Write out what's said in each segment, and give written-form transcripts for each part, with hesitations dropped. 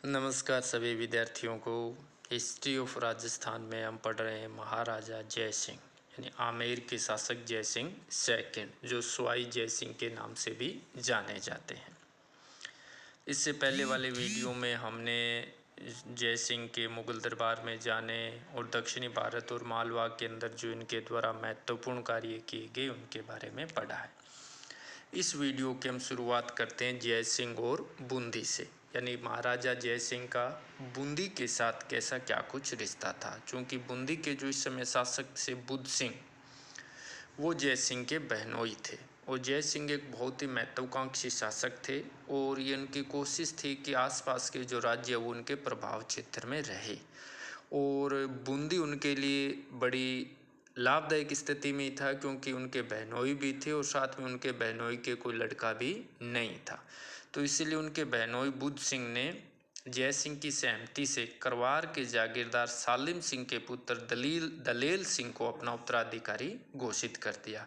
नमस्कार सभी विद्यार्थियों को। हिस्ट्री ऑफ राजस्थान में हम पढ़ रहे हैं महाराजा जय सिंह यानी आमेर के शासक जय सिंह सेकंड, जो सवाई जय सिंह के नाम से भी जाने जाते हैं। इससे पहले वाले वीडियो में हमने जय सिंह के मुगल दरबार में जाने और दक्षिणी भारत और मालवा के अंदर जो इनके द्वारा महत्वपूर्ण कार्य किए गए उनके बारे में पढ़ा है। इस वीडियो की हम शुरुआत करते हैं जय सिंह और बूंदी से, यानी महाराजा जय सिंह का बूंदी के साथ कैसा क्या कुछ रिश्ता था। चूँकि बूंदी के जो इस समय शासक थे बुद्ध सिंह, वो जय सिंह के बहनोई थे और जय सिंह एक बहुत ही महत्वाकांक्षी शासक थे और ये उनकी कोशिश थी कि आसपास के जो राज्य वो उनके प्रभाव क्षेत्र में रहे। और बूंदी उनके लिए बड़ी लाभदायक स्थिति में था क्योंकि उनके बहनोई भी थे और साथ में उनके बहनोई के कोई लड़का भी नहीं था। तो इसीलिए उनके बहनोई बुद्ध सिंह ने जय सिंह की सहमति से करवार के जागीरदार सालिम सिंह के पुत्र दलेल सिंह को अपना उत्तराधिकारी घोषित कर दिया।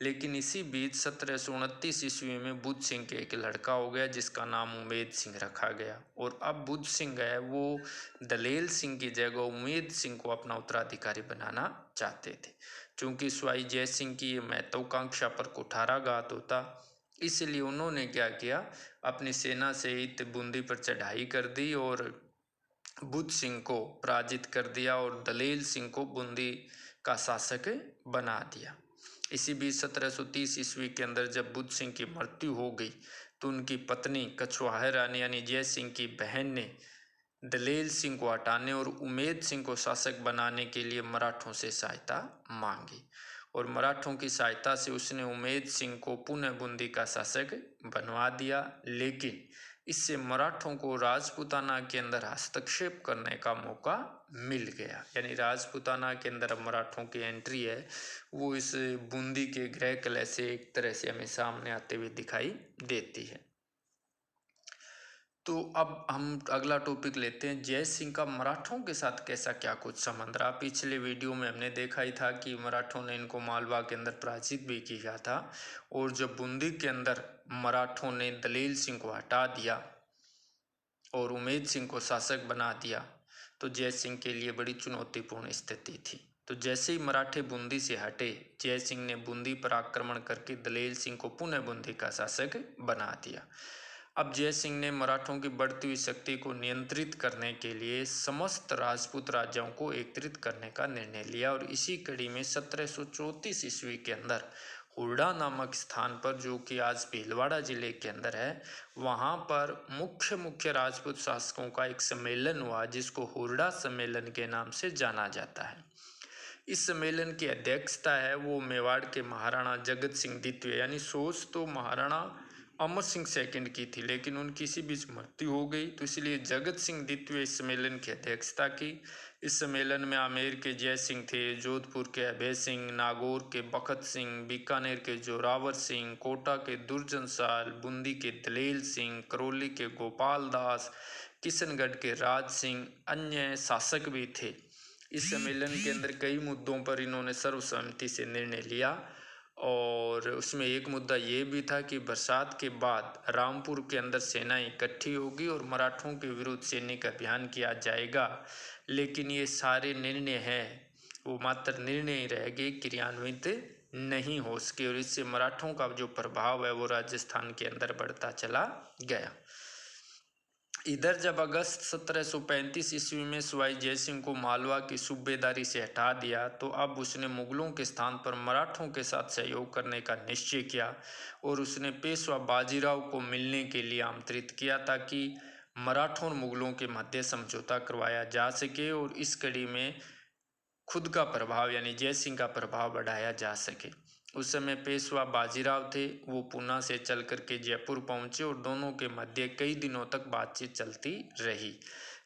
लेकिन इसी बीच 1729 ईस्वी में बुद्ध सिंह के एक लड़का हो गया जिसका नाम उमेद सिंह रखा गया। और अब बुद्ध सिंह है वो दलेल सिंह की जगह उमेद सिंह को अपना उत्तराधिकारी बनाना चाहते थे। चूँकि सवाई जय सिंह की ये महत्वाकांक्षा पर कुठाराघात होता, इसलिए उन्होंने क्या किया, अपनी सेना सहित बूंदी पर चढ़ाई कर दी और बुद्ध सिंह को पराजित कर दिया और दलेल सिंह को बूंदी का शासक बना दिया। इसी बीच 1730 ईस्वी के अंदर जब बुद्ध सिंह की मृत्यु हो गई तो उनकी पत्नी कछवाहा रानी यानी जय सिंह की बहन ने दलेल सिंह को हटाने और उमेद सिंह को शासक बनाने के लिए मराठों से सहायता मांगी और मराठों की सहायता से उसने उमेद सिंह को पुनः बूंदी का शासक बनवा दिया। लेकिन इससे मराठों को राजपूताना के अंदर हस्तक्षेप करने का मौका मिल गया, यानी राजपूताना के अंदर अब मराठों की एंट्री है वो इस बूंदी के गृह किले से एक तरह से हमें सामने आते हुए दिखाई देती है। तो अब हम अगला टॉपिक लेते हैं, जय सिंह का मराठों के साथ कैसा क्या कुछ संबंध रहा। पिछले वीडियो में हमने देखा ही था कि मराठों ने इनको मालवा के अंदर पराजित भी किया था और जब बूंदी के अंदर मराठों ने दलेल सिंह को हटा दिया और उमेद सिंह को शासक बना दिया तो जय सिंह के लिए बड़ी चुनौतीपूर्ण स्थिति थी। तो जैसे ही मराठे बूंदी से हटे, जय सिंह ने बूंदी पर आक्रमण करके दलेल सिंह को पुनः बूंदी का शासक बना दिया। अब जय सिंह ने मराठों की बढ़ती हुई शक्ति को नियंत्रित करने के लिए समस्त राजपूत राज्यों को एकत्रित करने का निर्णय लिया और इसी कड़ी में 1734 ईस्वी के अंदर हुरडा नामक स्थान पर, जो कि आज भीलवाड़ा जिले के अंदर है, वहाँ पर मुख्य राजपूत शासकों का एक सम्मेलन हुआ जिसको हुरडा सम्मेलन के नाम से जाना जाता है। इस सम्मेलन की अध्यक्षता है वो मेवाड़ के महाराणा जगत सिंह द्वितीय, यानी सोच तो महाराणा अमर सिंह सेकंड की थी लेकिन उनकी इसी बीच मृत्यु हो गई, तो इसलिए जगत सिंह द्वितीय इस सम्मेलन की अध्यक्षता की। इस सम्मेलन में आमेर के जय सिंह थे, जोधपुर के अभय सिंह, नागौर के बखत सिंह, बीकानेर के जोरावर सिंह, कोटा के दुर्जन साल, बूंदी के दलेल सिंह, करौली के गोपाल दास, किशनगढ़ के राज सिंह, अन्य शासक भी थे। इस सम्मेलन के अंदर कई मुद्दों पर इन्होंने सर्वसम्मति से निर्णय लिया और उसमें एक मुद्दा ये भी था कि बरसात के बाद रामपुर के अंदर सेनाएं इकट्ठी होगी और मराठों के विरुद्ध सैनिक अभियान किया जाएगा। लेकिन ये सारे निर्णय हैं वो मात्र निर्णय ही रह गए, क्रियान्वित नहीं हो सके और इससे मराठों का जो प्रभाव है वो राजस्थान के अंदर बढ़ता चला गया। इधर जब अगस्त 1735 ईस्वी में सवाई जय सिंह को मालवा की सूबेदारी से हटा दिया तो अब उसने मुगलों के स्थान पर मराठों के साथ सहयोग करने का निश्चय किया और उसने पेशवा बाजीराव को मिलने के लिए आमंत्रित किया ताकि मराठों और मुगलों के मध्य समझौता करवाया जा सके और इस कड़ी में खुद का प्रभाव यानी जय सिंह का प्रभाव बढ़ाया जा सके। उस समय पेशवा बाजीराव थे, वो पूना से चल कर के जयपुर पहुंचे और दोनों के मध्य कई दिनों तक बातचीत चलती रही।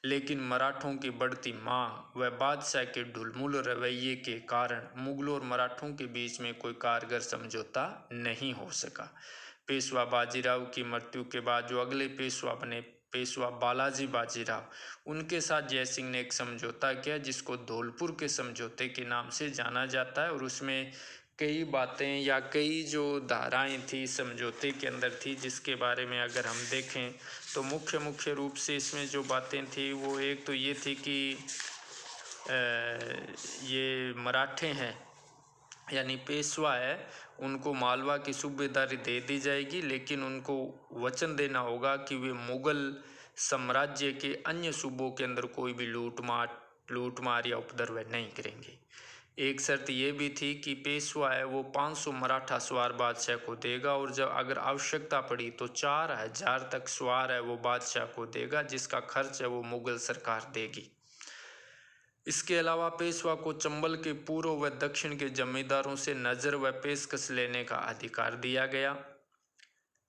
लेकिन मराठों की बढ़ती मांग व बादशाह के ढुलमुल रवैये के कारण मुगलों और मराठों के बीच में कोई कारगर समझौता नहीं हो सका। पेशवा बाजीराव की मृत्यु के बाद जो अगले पेशवा बने, पेशवा बालाजी बाजीराव, उनके साथ जय सिंह ने एक समझौता किया जिसको धौलपुर के समझौते के नाम से जाना जाता है और उसमें कई बातें या कई जो धाराएं थी समझौते के अंदर थी, जिसके बारे में अगर हम देखें तो मुख्य रूप से इसमें जो बातें थी वो एक तो ये थी कि ये मराठे हैं यानी पेशवा है, उनको मालवा की सूबेदारी दे दी जाएगी, लेकिन उनको वचन देना होगा कि वे मुग़ल साम्राज्य के अन्य सूबों के अंदर कोई भी लूटमार या उपद्रव नहीं करेंगे। एक शर्त ये भी थी कि पेशवा है वो 500 मराठा सवार बादशाह को देगा, और जब अगर आवश्यकता पड़ी तो 4000 तक सवार है वो बादशाह को देगा, जिसका खर्च है वो मुग़ल सरकार देगी। इसके अलावा पेशवा को चंबल के पूर्व व दक्षिण के जमींदारों से नज़र व पेशकश लेने का अधिकार दिया गया।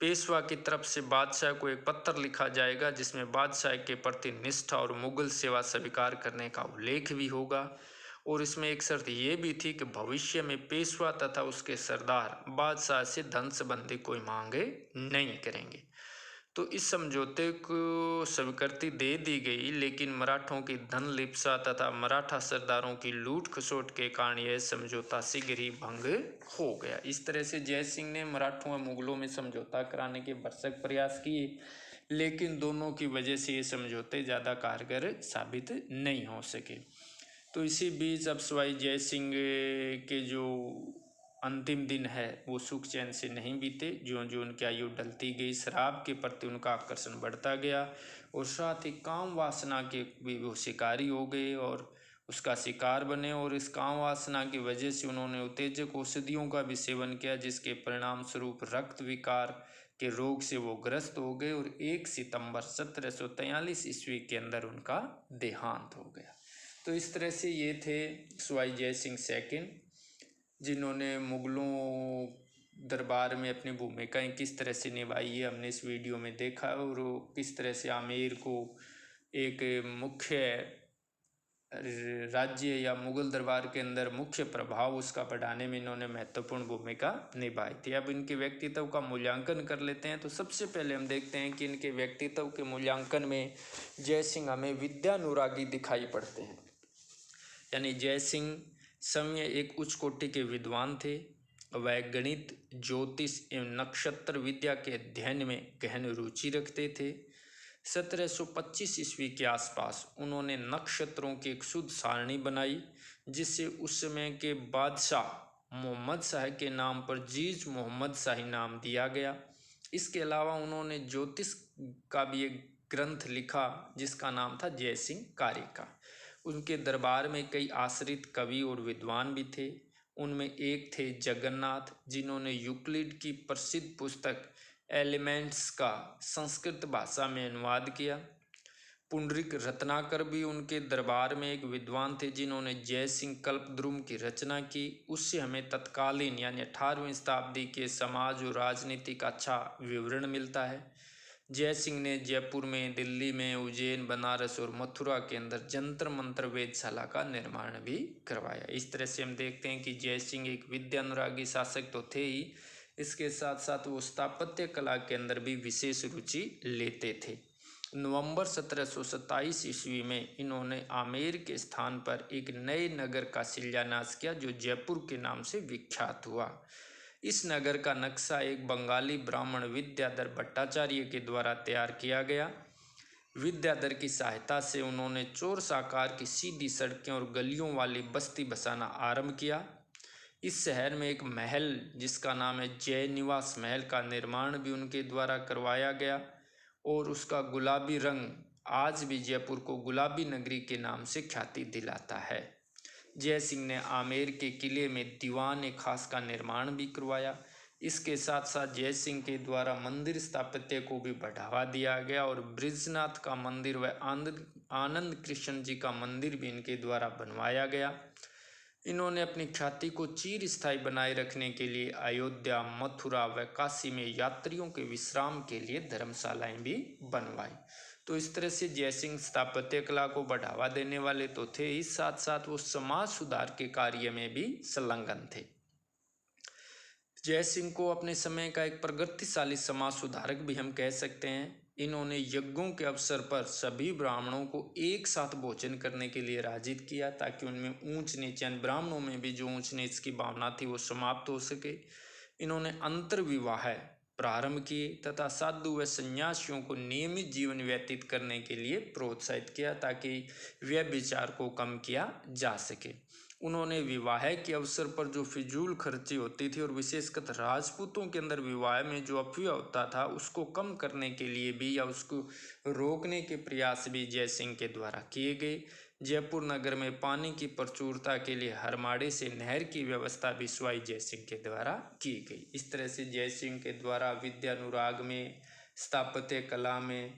पेशवा की तरफ से बादशाह को एक पत्र लिखा जाएगा जिसमें बादशाह के प्रति निष्ठा और मुग़ल सेवा स्वीकार करने का उल्लेख भी होगा, और इसमें एक शर्त ये भी थी कि भविष्य में पेशवा तथा उसके सरदार बादशाह से धन संबंधी कोई मांगे नहीं करेंगे। तो इस समझौते को स्वीकृति दे दी गई, लेकिन मराठों की धन लिप्सा तथा मराठा सरदारों की लूट खसोट के कारण यह समझौता शीघ्र ही भंग हो गया। इस तरह से जय सिंह ने मराठों व मुगलों में समझौता कराने के भरसक प्रयास किए, लेकिन दोनों की वजह से ये समझौते ज़्यादा कारगर साबित नहीं हो सके। तो इसी बीच अब सवाई जय सिंह के जो अंतिम दिन है वो सुख चैन से नहीं बीते। ज्यों ज्यों उनकी आयु ढलती गई, शराब के प्रति उनका आकर्षण बढ़ता गया, और साथ ही काम वासना के भी वो शिकारी हो गए और उसका शिकार बने, और इस काम वासना की वजह से उन्होंने उत्तेजक औषधियों का भी सेवन किया, जिसके परिणाम स्वरूप रक्त विकार के रोग से वो ग्रस्त हो गए, और 1 सितंबर 1743 ईस्वी के अंदर उनका देहांत हो गया। तो इस तरह से ये थे सवाई जय सिंह सेकंड, जिन्होंने मुग़लों दरबार में अपनी भूमिकाएं किस तरह से निभाई है हमने इस वीडियो में देखा, और किस तरह से आमेर को एक मुख्य राज्य या मुग़ल दरबार के अंदर मुख्य प्रभाव उसका बढ़ाने में इन्होंने महत्वपूर्ण भूमिका निभाई थी। अब इनके व्यक्तित्व का मूल्यांकन कर लेते हैं। तो सबसे पहले हम देखते हैं कि इनके व्यक्तित्व के मूल्यांकन में जय सिंह हमें विद्यानुरागी दिखाई पड़ते हैं। यानी जय सिंह समय एक उच्च कोटि के विद्वान थे। वह गणित, ज्योतिष एवं नक्षत्र विद्या के अध्ययन में गहन रुचि रखते थे। 1725 ईस्वी के आसपास उन्होंने नक्षत्रों की एक शुद्ध सारणी बनाई, जिससे उस समय के बादशाह मोहम्मद शाह के नाम पर जीज मोहम्मद शाही नाम दिया गया। इसके अलावा उन्होंने ज्योतिष का भी एक ग्रंथ लिखा जिसका नाम था जय सिंह कारिका। उनके दरबार में कई आश्रित कवि और विद्वान भी थे। उनमें एक थे जगन्नाथ, जिन्होंने यूक्लिड की प्रसिद्ध पुस्तक एलिमेंट्स का संस्कृत भाषा में अनुवाद किया। पुंडरीक रत्नाकर भी उनके दरबार में एक विद्वान थे, जिन्होंने जय सिंह कल्पद्रुम की रचना की। उससे हमें तत्कालीन यानी 18वीं शताब्दी के समाज और राजनीति का अच्छा विवरण मिलता है। जय सिंह ने जयपुर में, दिल्ली में, उज्जैन, बनारस और मथुरा के अंदर जंतर मंत्र वेधशाला का निर्माण भी करवाया। इस तरह से हम देखते हैं कि जय सिंह एक विद्यानुरागी शासक तो थे ही, इसके साथ साथ वो स्थापत्य कला के अंदर भी विशेष रुचि लेते थे। नवंबर 1727 ईस्वी में इन्होंने आमेर के स्थान पर एक नए नगर का शिलान्यास किया, जो जयपुर के नाम से विख्यात हुआ। इस नगर का नक्शा एक बंगाली ब्राह्मण विद्याधर भट्टाचार्य के द्वारा तैयार किया गया। विद्याधर की सहायता से उन्होंने चौरस आकार की सीधी सड़कें और गलियों वाली बस्ती बसाना आरंभ किया। इस शहर में एक महल जिसका नाम है जय निवास महल का निर्माण भी उनके द्वारा करवाया गया, और उसका गुलाबी रंग आज भी जयपुर को गुलाबी नगरी के नाम से ख्याति दिलाता है। जय सिंह ने आमेर के किले में दीवान खास का निर्माण भी करवाया। इसके साथ साथ जय सिंह के द्वारा मंदिर स्थापत्य को भी बढ़ावा दिया गया, और ब्रिजनाथ का मंदिर व आनंद कृष्ण जी का मंदिर भी इनके द्वारा बनवाया गया। इन्होंने अपनी ख्याति को चिरस्थायी बनाए रखने के लिए अयोध्या, मथुरा व काशी में यात्रियों के विश्राम के लिए धर्मशालाएं भी बनवाई। तो इस तरह से जय सिंह स्थापत्य कला को बढ़ावा देने वाले तो थे ही, साथ साथ वो समाज सुधार के कार्य में भी संलग्न थे। जय सिंह को अपने समय का एक प्रगतिशाली समाज सुधारक भी हम कह सकते हैं। इन्होंने यज्ञों के अवसर पर सभी ब्राह्मणों को एक साथ भोजन करने के लिए राजित किया, ताकि उनमें ऊंच नीच यानी ब्राह्मणों में भी जो ऊंच नीच की भावना थी वो समाप्त हो सके। इन्होंने अंतर्विवाह प्रारंभ किए तथा साधु व सन्यासियों को नियमित जीवन व्यतीत करने के लिए प्रोत्साहित किया, ताकि व्यभिचार को कम किया जा सके। उन्होंने विवाह के अवसर पर जो फिजूल खर्ची होती थी और विशेषकर राजपूतों के अंदर विवाह में जो अफवाह होता था उसको कम करने के लिए भी या उसको रोकने के प्रयास भी जयसिंह के द्वारा किए गए। जयपुर नगर में पानी की प्रचुरता के लिए हरमाड़े से नहर की व्यवस्था भी स्वाई जयसिंह के द्वारा की गई। इस तरह से जयसिंह के द्वारा विद्यानुराग में, स्थापत्य कला में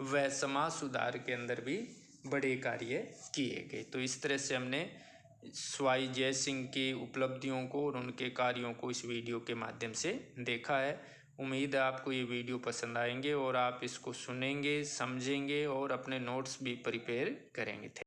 व समाज सुधार के अंदर भी बड़े कार्य किए गए। तो इस तरह से हमने स्वाई जयसिंह की उपलब्धियों को और उनके कार्यों को इस वीडियो के माध्यम से देखा है। उम्मीद है आपको ये वीडियो पसंद आएंगे और आप इसको सुनेंगे, समझेंगे और अपने नोट्स भी प्रिपेयर करेंगे।